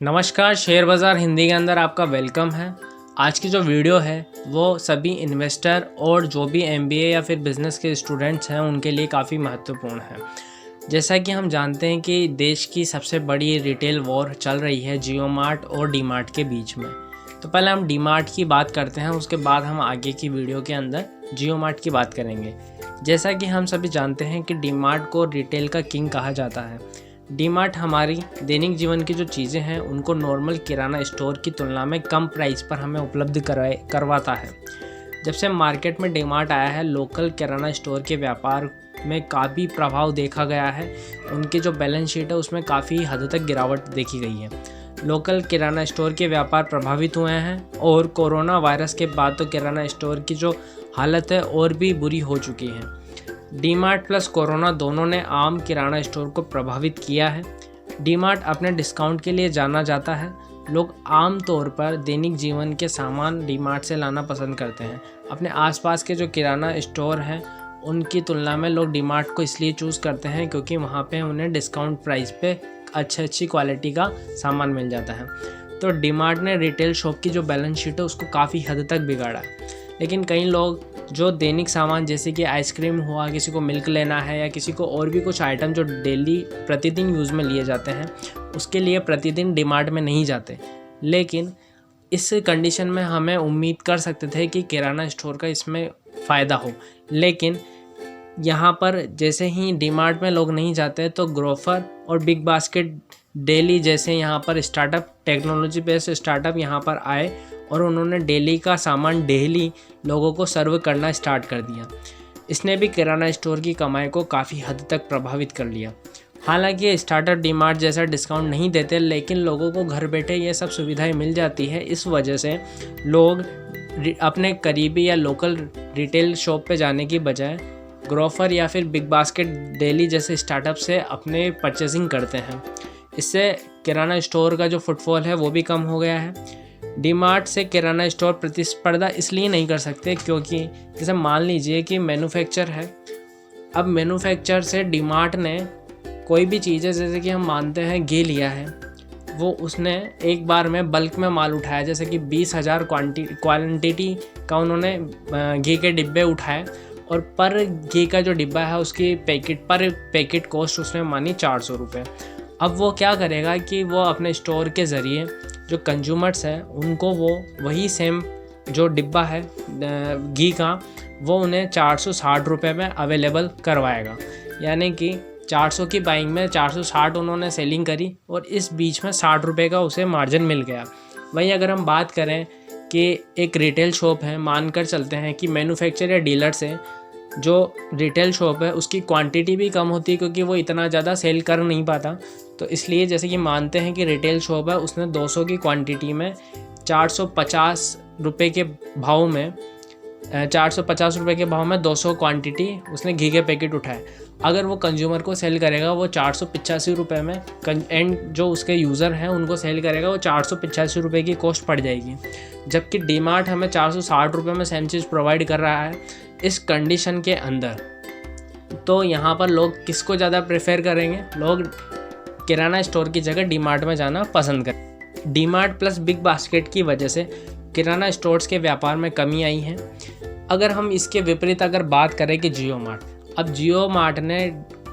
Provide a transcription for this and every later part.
नमस्कार, शेयर बाज़ार हिंदी के अंदर आपका वेलकम है। आज की जो वीडियो है वो सभी इन्वेस्टर और जो भी एमबीए या फिर बिज़नेस के स्टूडेंट्स हैं उनके लिए काफ़ी महत्वपूर्ण है। जैसा कि हम जानते हैं कि देश की सबसे बड़ी रिटेल वॉर चल रही है जियो मार्ट और डी मार्ट के बीच में। तो पहले हम डी मार्ट की बात करते हैं, उसके बाद हम आगे की वीडियो के अंदर जियो मार्ट की बात करेंगे। जैसा कि हम सभी जानते हैं कि डी मार्ट को रिटेल का किंग कहा जाता है। डी मार्ट हमारी दैनिक जीवन की जो चीज़ें हैं उनको नॉर्मल किराना स्टोर की तुलना में कम प्राइस पर हमें उपलब्ध करवाता है। जब से मार्केट में डी मार्ट आया है, लोकल किराना स्टोर के व्यापार में काफ़ी प्रभाव देखा गया है। उनकी जो बैलेंस शीट है उसमें काफ़ी हद तक गिरावट देखी गई है। लोकल किराना स्टोर के व्यापार प्रभावित हुए हैं और कोरोना वायरस के बाद तो किराना स्टोर की जो हालत है और भी बुरी हो चुकी है। डी मार्ट प्लस कोरोना दोनों ने आम किराना स्टोर को प्रभावित किया है। डी मार्ट अपने डिस्काउंट के लिए जाना जाता है। लोग आम तौर पर दैनिक जीवन के सामान डी मार्ट से लाना पसंद करते हैं। अपने आसपास के जो किराना स्टोर हैं उनकी तुलना में लोग डी मार्ट को इसलिए चूज़ करते हैं क्योंकि वहाँ पे उन्हें डिस्काउंट प्राइस पे अच्छी क्वालिटी का सामान मिल जाता है। तो डी मार्ट ने रिटेल शॉप की जो बैलेंस शीट है उसको काफ़ी हद तक बिगाड़ा। लेकिन कई लोग जो दैनिक सामान जैसे कि आइसक्रीम हुआ, किसी को मिल्क लेना है या किसी को और भी कुछ आइटम जो डेली प्रतिदिन यूज़ में लिए जाते हैं, उसके लिए प्रतिदिन डी मार्ट में नहीं जाते। लेकिन इस कंडीशन में हमें उम्मीद कर सकते थे कि किराना स्टोर का इसमें फ़ायदा हो। लेकिन यहाँ पर जैसे ही डी मार्ट में लोग नहीं जाते तो ग्रोफर और बिग बास्केट डेली जैसे यहाँ पर स्टार्टअप, टेक्नोलॉजी बेस्ड स्टार्टअप यहाँ पर आए और उन्होंने डेली का सामान डेली लोगों को सर्व करना स्टार्ट कर दिया। इसने भी किराना स्टोर की कमाई को काफ़ी हद तक प्रभावित कर लिया। हालांकि स्टार्टअप डी मार्ट जैसा डिस्काउंट नहीं देते, लेकिन लोगों को घर बैठे ये सब सुविधाएं मिल जाती है। इस वजह से लोग अपने करीबी या लोकल रिटेल शॉप पे जाने की बजाय ग्रोफर या फिर बिग बास्केट डेली जैसे स्टार्टअप से अपने परचेजिंग करते हैं। इससे किराना स्टोर का जो फुटफॉल है वो भी कम हो गया है। डी मार्ट से किराना स्टोर प्रतिस्पर्धा इसलिए नहीं कर सकते क्योंकि जैसे मान लीजिए कि मैन्युफैक्चर है। अब मैन्युफैक्चर से डी मार्ट ने कोई भी चीज़ है, जैसे कि हम मानते हैं घी लिया है, वो उसने एक बार में बल्क में माल उठाया, जैसे कि 20,000 क्वांटिटी का उन्होंने घी के डिब्बे उठाए और पर घी का जो डिब्बा है उसकी पैकेट कॉस्ट उसने मानी 400 रुपये। अब वो क्या करेगा कि वो अपने स्टोर के ज़रिए जो कंज्यूमर्स हैं उनको वो वही सेम जो डिब्बा है घी का वो उन्हें 460 रुपये में अवेलेबल करवाएगा। यानी कि 400 की बाइंग में 460 उन्होंने सेलिंग करी और इस बीच में 60 रुपये का उसे मार्जिन मिल गया। वहीं अगर हम बात करें कि एक रिटेल शॉप है, मानकर चलते हैं कि मैन्युफैक्चर या डीलर से जो रिटेल शॉप है उसकी क्वांटिटी भी कम होती है क्योंकि वो इतना ज़्यादा सेल कर नहीं पाता। तो इसलिए जैसे कि मानते हैं कि रिटेल शॉप है, उसने 200 की क्वांटिटी में 450 रुपये के भाव में 450 रुपये के भाव में 200 क्वांटिटी उसने घी के पैकेट उठाए। अगर वो कंज्यूमर को सेल करेगा वो 485 रुपये में, एंड जो उसके यूज़र हैं उनको सेल करेगा वो 485 रुपये की कॉस्ट पड़ जाएगी। जबकि डी मार्ट हमें 460 रुपये में सेम चीज़ प्रोवाइड कर रहा है। इस कंडीशन के अंदर तो यहाँ पर लोग किसको ज़्यादा प्रेफर करेंगे? लोग किराना स्टोर की जगह डी मार्ट में जाना पसंद करें। D mart plus big basket की वजह से किराना स्टोर्स के व्यापार में कमी आई है। अगर हम इसके विपरीत अगर बात करें कि जियो मार्ट, अब जियो मार्ट ने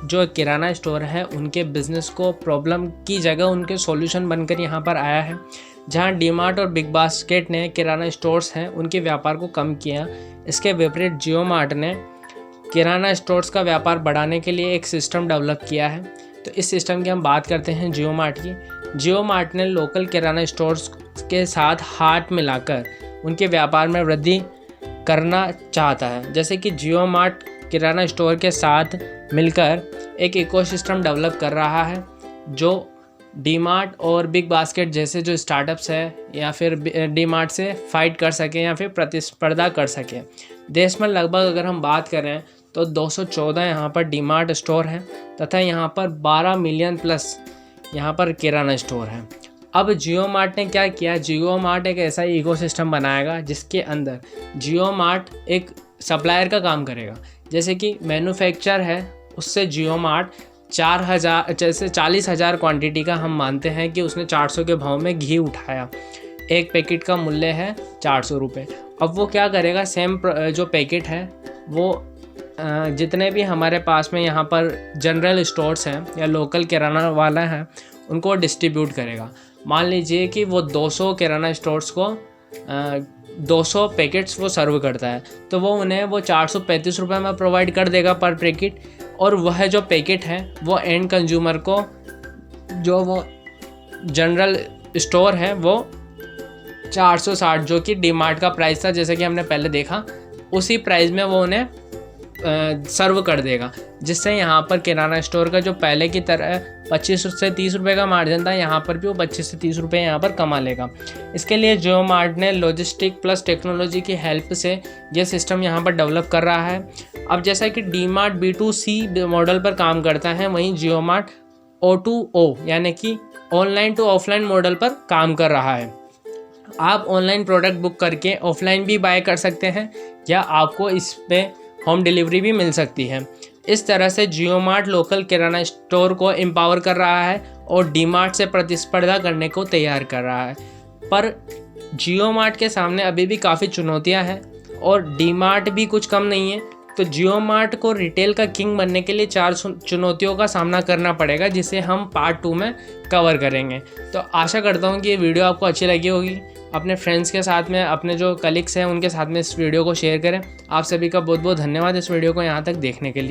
जो किराना स्टोर है उनके बिज़नेस को प्रॉब्लम की जगह उनके सॉल्यूशन बनकर यहाँ पर आया है। जहाँ डी मार्ट और बिग बास्केट ने किराना स्टोर्स हैं उनके व्यापार को कम किया, इसके विपरीत जियो मार्ट ने किराना स्टोर्स का व्यापार बढ़ाने के लिए एक सिस्टम डेवलप किया है। तो इस सिस्टम की हम बात करते हैं जियो मार्ट की। जियो मार्ट ने लोकल किराना स्टोर्स के साथ हाथ मिलाकर उनके व्यापार में वृद्धि करना चाहता है। जैसे कि जियो मार्ट किराना स्टोर के साथ मिलकर एक इकोसिस्टम डेवलप कर रहा है जो डी मार्ट और बिग बास्केट जैसे जो स्टार्टअप्स है या फिर डी मार्ट से फाइट कर सकें या फिर प्रतिस्पर्धा कर सकें। देश में लगभग अगर हम बात करें तो 214 यहाँ पर डी मार्ट स्टोर हैं तथा यहाँ पर 12 मिलियन प्लस यहाँ पर किराना स्टोर हैं। अब जियो मार्ट ने क्या किया? जियो मार्ट एक ऐसा इकोसिस्टम बनाएगा जिसके अंदर जियो मार्ट एक सप्लायर का काम करेगा। जैसे कि मैन्युफैक्चर है उससे जियो मार्ट 4,000 जैसे 40,000 क्वांटिटी का हम मानते हैं कि उसने 400 के भाव में घी उठाया। एक पैकेट का मूल्य है 400 रुपये। अब वो क्या करेगा, सेम जो पैकेट है वो जितने भी हमारे पास में यहाँ पर जनरल स्टोर्स हैं या लोकल किराना वाला हैं उनको डिस्ट्रीब्यूट करेगा। मान लीजिए कि वो 200 किराना स्टोर्स को 200 पैकेट्स वो सर्व करता है, तो वो उन्हें वो 435 रुपये में प्रोवाइड कर देगा पर पैकेट। और वह जो पैकेट है वो एंड कंज्यूमर को, जो वो जनरल स्टोर है वो 460 जो कि डी-मार्ट का प्राइस था, जैसे कि हमने पहले देखा, उसी प्राइस में वो उन्हें सर्व कर देगा। जिससे यहाँ पर किराना स्टोर का जो पहले की तरह 25 से 30 रुपये का मार्जिन था, यहाँ पर भी वो 25 से 30 रुपये यहाँ पर कमा लेगा। इसके लिए जियो मार्ट ने लॉजिस्टिक प्लस टेक्नोलॉजी की हेल्प से ये सिस्टम यहाँ पर डेवलप कर रहा है। अब जैसा कि डी-मार्ट B2C मॉडल पर काम करता है, वहीं जियो मार्ट O2O यानी कि ऑनलाइन टू ऑफलाइन मॉडल पर काम कर रहा है। आप ऑनलाइन प्रोडक्ट बुक करके ऑफलाइन भी बाय कर सकते हैं या आपको इस पे होम डिलीवरी भी मिल सकती है। इस तरह से जियो मार्ट लोकल किराना स्टोर को एम्पावर कर रहा है और डी-मार्ट से प्रतिस्पर्धा करने को तैयार कर रहा है। पर जियो मार्ट के सामने अभी भी काफ़ी चुनौतियां हैं और डी-मार्ट भी कुछ कम नहीं है। तो जियो मार्ट को रिटेल का किंग बनने के लिए 4 चुनौतियों का सामना करना पड़ेगा, जिसे हम पार्ट 2 में कवर करेंगे। तो आशा करता हूँ कि ये वीडियो आपको अच्छी लगी होगी। अपने फ्रेंड्स के साथ में, अपने जो कलीग्स हैं उनके साथ में इस वीडियो को शेयर करें। आप सभी का बहुत बहुत धन्यवाद इस वीडियो को यहाँ तक देखने के लिए।